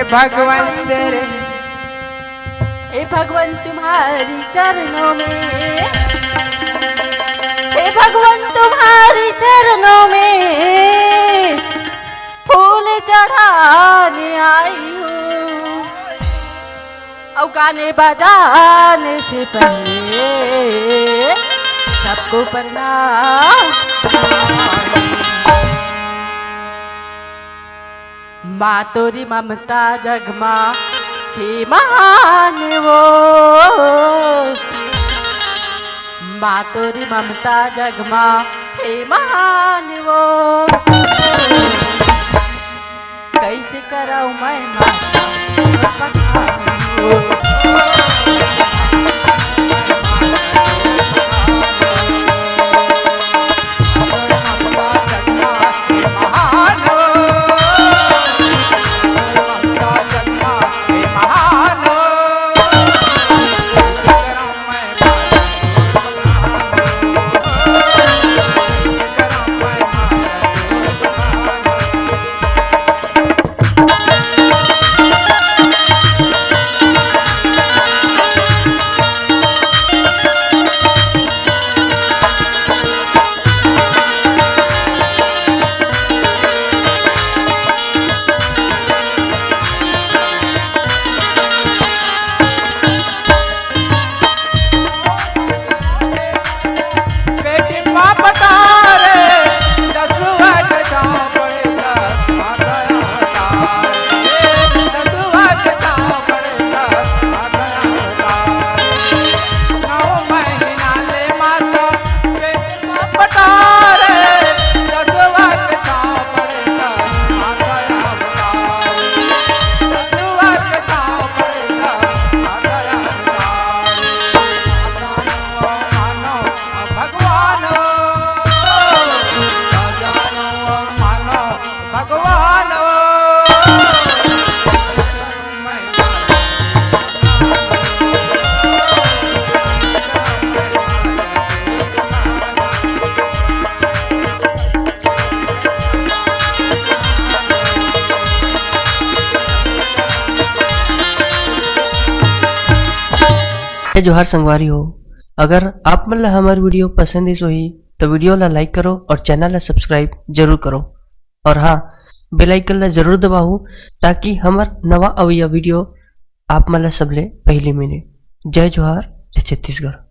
भगवंत रे, हे भगवान तुम्हारी चरणों में, हे भगवान तुम्हारी चरणों में फूल चढ़ाने आई हूँ। और गाने बजाने से पहले सबको प्रणाम। माँ तोरी ममता जगमा हे महान वो, माँ तोरी ममता जगमा हे महान वो। कैसे कराऊं मैं माता पखान। जोहार संगवारी हो। अगर आप मन ला हमार वीडियो पसंद ही तो वीडियो ला लाइक करो और चैनल ला सब्सक्राइब जरूर करो। और हाँ, बेल आइकन ला जरूर दबाओ ताकि हमार नवा अवैया वीडियो आप मन ला सबले पहले मिले। जय जोहार, जय छत्तीसगढ़।